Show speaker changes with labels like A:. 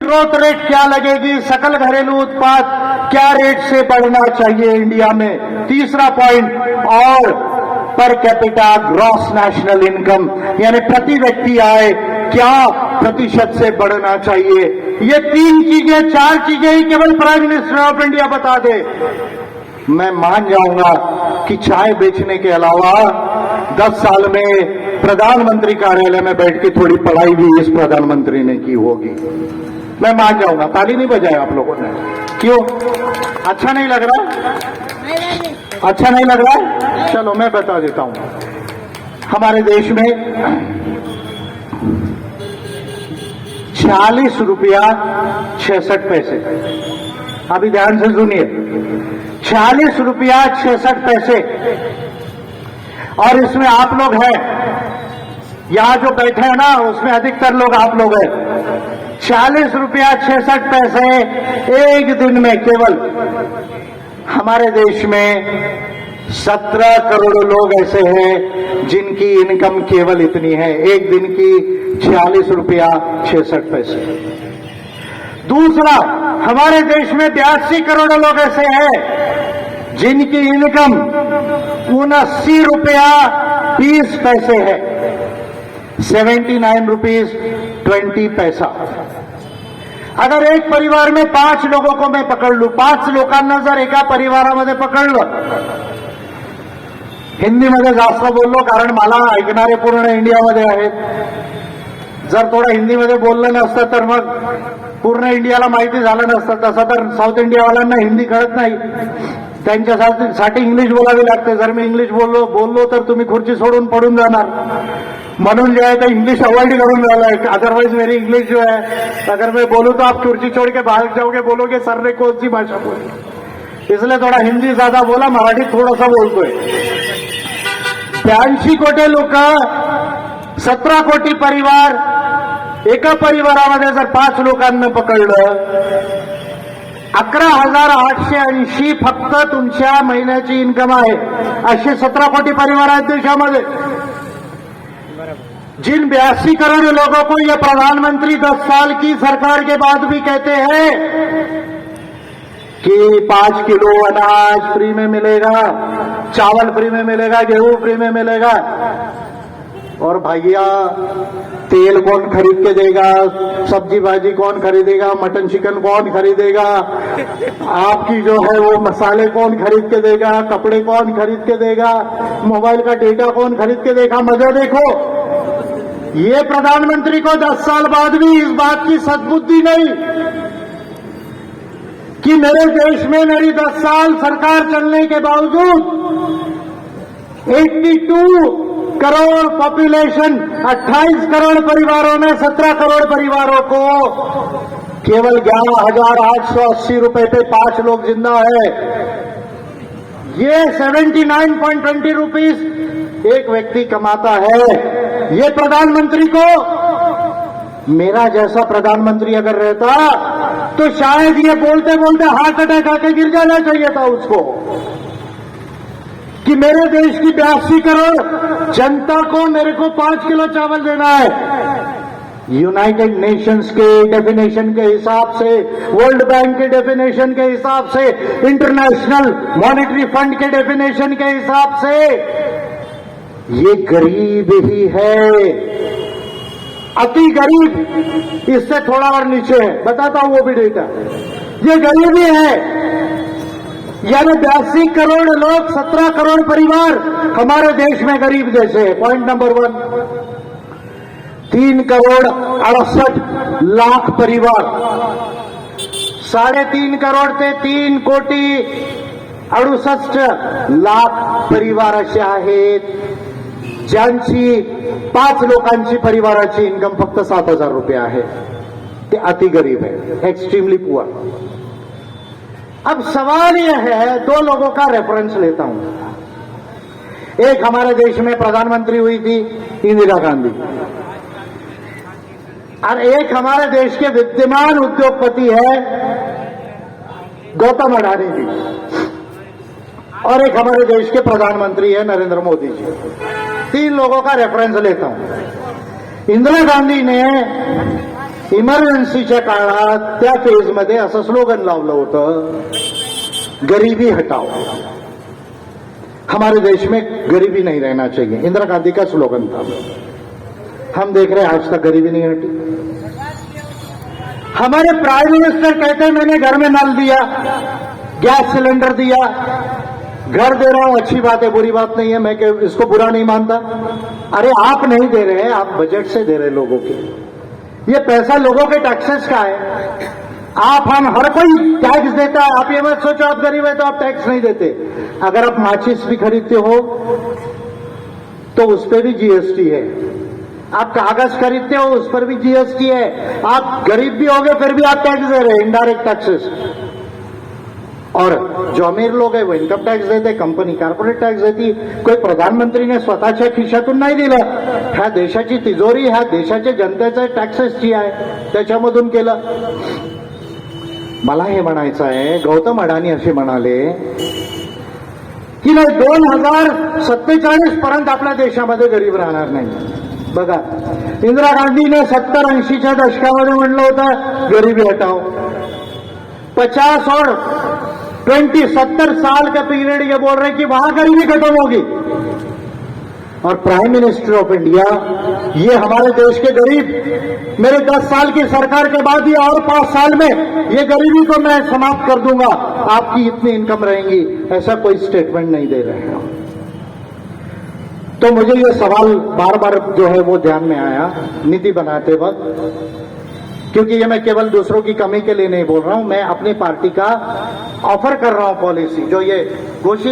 A: Growth rate क्या लगेगी, सकल घरेलू उत्पाद क्या रेट से बढ़ना चाहिए इंडिया में। तीसरा पॉइंट, और per capita gross national income यानी प्रति व्यक्ति आय क्या प्रतिशत से बढ़ना चाहिए। ये 3 चीजें 4 चीजें ही केवल प्राइम मिनिस्टर ऑफ इंडिया बता दे, मैं मान जाऊंगा कि चाय बेचने के अलावा 10 साल में प्रधानमंत्री कार्यालय में बैठ के थोड़ी पढ़ाई भी इस प्रधानमंत्री ने की होगी। मैं मान जाऊंगा। ताली नहीं बजाए आप लोगों ने, क्यों? अच्छा नहीं लग रहा? अच्छा नहीं लग रहा है? चलो मैं बता देता हूं। हमारे देश में 40 रुपया 66 पैसे, अभी ध्यान से सुनिए, 40 रुपया 66 पैसे, और इसमें आप लोग हैं, यहां जो बैठे हैं ना उसमें अधिकतर लोग आप लोग हैं। 40 रुपया 66 पैसे एक दिन में केवल हमारे देश में 17 करोड़ लोग ऐसे हैं जिनकी इनकम केवल इतनी है, एक दिन की 40 रुपया 66 पैसे। दूसरा, हमारे देश में 82 करोड़ लोग ऐसे हैं जिनकी इनकम 79 रुपया 20 पैसे है, 79 रुपीज 20 पैसा। अगर एक परिवार में 5 लोगों को मैं पकड़ लू, 5 लोकांना जर एका परिवारामध्ये पकडलं, हिंदीमध्ये जास्त बोललो कारण मला ऐकणारे पूर्ण इंडियामध्ये आहेत। जर थोडं हिंदीमध्ये बोललं नसतं तर मग पूर्ण इंडियाला माहिती झालं नसतं। तसं तर साऊथ इंडियावाल्यांना हिंदी कळत नाही, त्यांच्यासाठी इंग्लिश बोलावी लागते। जर मी इंग्लिश बोललो तर तुम्ही खुर्ची सोडून पडून जाणार, म्हणून जो है तो इंग्लिश अवॉइड करूँ वाला है। अदरवाइज मेरी इंग्लिश जो है, अगर मैं बोलूं तो आप कुर्सी छोड़ के भाग जाओगे, बोलोगे सर ने कौन सी भाषा बोली। इसलिए थोड़ा हिंदी ज्यादा बोला, मराठी थोडासा बोलतोय। 82 कोटी लोक, 17 कोटी परिवार, एका परिवारामध्ये जर 5 लोकांना पकडलं, 11,880 फक्त तुमच्या महिन्याची इन्कम आहे। असे 17 कोटी परिवार आहेत देशामध्ये। जिन 82 करोड़ लोगों को यह प्रधानमंत्री 10 साल की सरकार के बाद भी कहते हैं कि 5 किलो अनाज फ्री में मिलेगा, चावल फ्री में मिलेगा, गेहूं फ्री में मिलेगा, और भैया तेल कौन खरीद के देगा, सब्जी भाजी कौन खरीदेगा, मटन चिकन कौन खरीदेगा, आपकी जो है वो मसाले कौन खरीद के देगा, कपड़े कौन खरीद के देगा, मोबाइल का डेटा कौन खरीद के देगा। मजा देखो, ये प्रधानमंत्री को 10 साल बाद भी इस बात की सद्बुद्धि नहीं कि मेरे देश में मेरी 10 साल सरकार चलने के बावजूद 82 करोड़ पॉपुलेशन, 28 करोड़ परिवारों में 17 करोड़ परिवारों को केवल 11,880 रुपए पे 5 लोग जिंदा है। ये 79.20 रुपीज एक व्यक्ति कमाता है। ये प्रधानमंत्री को, मेरा जैसा प्रधानमंत्री अगर रहता तो शायद ये बोलते बोलते हार्ट अटैक आके गिर जाना चाहिए था उसको, कि मेरे देश की 82 करोड़ जनता को मेरे को 5 किलो चावल देना है। यूनाइटेड नेशंस के डेफिनेशन के हिसाब से, वर्ल्ड बैंक के डेफिनेशन के हिसाब से, इंटरनेशनल मॉनेटरी फंड के डेफिनेशन के हिसाब से ये गरीब ही है, अति गरीब, इससे थोड़ा और नीचे है, बताता हूं वो भी डेटा। ये गरीब ही है, यानी 82 करोड़ लोग, 17 करोड़ परिवार हमारे देश में गरीब जैसे है। पॉइंट नंबर 1, 3 करोड़ 68 लाख परिवार, 3.5 करोड़ ते 3 कोटी 68 लाख परिवार असे आहेत ज्यांची 5 लोकांची परिवाराची इन्कम फक्त 7,000 रुपये आहे। ते अति गरीब है, एक्सट्रीमली पुअर। अब सवाल यह है, 2 लोगों का रेफरेंस लेता हूं। एक हमारे देश में प्रधानमंत्री हुई थी इंदिरा गांधी, और एक हमारे देश के विद्यमान उद्योगपति है गौतम अडानी जी, और एक हमारे देश के प्रधानमंत्री है नरेंद्र मोदी जी। 3 लोगों का रेफरेंस लेता हूं। इंदिरा गांधी ने इमर्जन्सीच्या काळात त्या फेजमध्ये असं स्लोगन लावलं होतं, गरीबी हटाओ. हमारे देश में गरीबी नहीं रहना चाहिए, इंदिरा गांधी का स्लोगन था. हम देख रहे हैं आज तक गरीबी नहीं हटी. हमारे प्राइम मिनिस्टर कहते हैं मैंने घर में नल दिया, गैस सिलेंडर दिया, घर दे रहा हूं, अच्छी बात है, बुरी बात नहीं है, मैं इसको बुरा नहीं मानता. अरे आप नहीं दे रहे हैं, आप बजट से दे रहे लोगों के. ये पैसा लोगों के टैक्सेस का है. आप हम हर कोई टैक्स देता है. आप ये मत सोचो आप गरीब है तो आप टैक्स नहीं देते. अगर आप माचिस भी खरीदते हो तो उस पर भी जीएसटी है. आप कागज खरीदते हो उस पर भी जीएसटी है. आप गरीब भी होगे फिर भी आप टैक्स दे रहे हैं, इनडायरेक्ट टैक्सेस. और जो अमीर लोग आहे वो इन्कम टॅक्स देते, कंपनी कॉर्पोरेट टॅक्स देती. कोई प्रधानमंत्रीने स्वतःच्या खिशातून नाही दिलं. ह्या देशाची तिजोरी ह्या देशाच्या जनतेचं टॅक्सेस जी आहे त्याच्यामधून केलं. मला हे म्हणायचं आहे, गौतम अडाणी असे म्हणाले की नाही 2047 पर्यंत आपल्या देशामध्ये गरीब राहणार नाही. बघा, इंदिरा गांधीने 70-80च्या दशकामध्ये म्हणलं होतं गरीबी हटाओ. 50 और 70 साल का पीरियड ये बोल रहे हैं कि वहां गरीबी खत्म होगी. और प्राइम मिनिस्टर ऑफ इंडिया ये हमारे देश के गरीब, मेरे 10 साल की सरकार के बाद ये और 5 साल में ये गरीबी को मैं समाप्त कर दूंगा, आपकी इतनी इनकम रहेंगी, ऐसा कोई स्टेटमेंट नहीं दे रहे हैं. तो मुझे ये सवाल बार बार जो है वो ध्यान में आया नीति बनाते वक्त, क्योंकि ये मैं केवल दूसरों की कमी के लिए नहीं बोल रहा हूं, मैं अपनी पार्टी का ऑफर कर रहा हूं पॉलिसी जो ये घोषित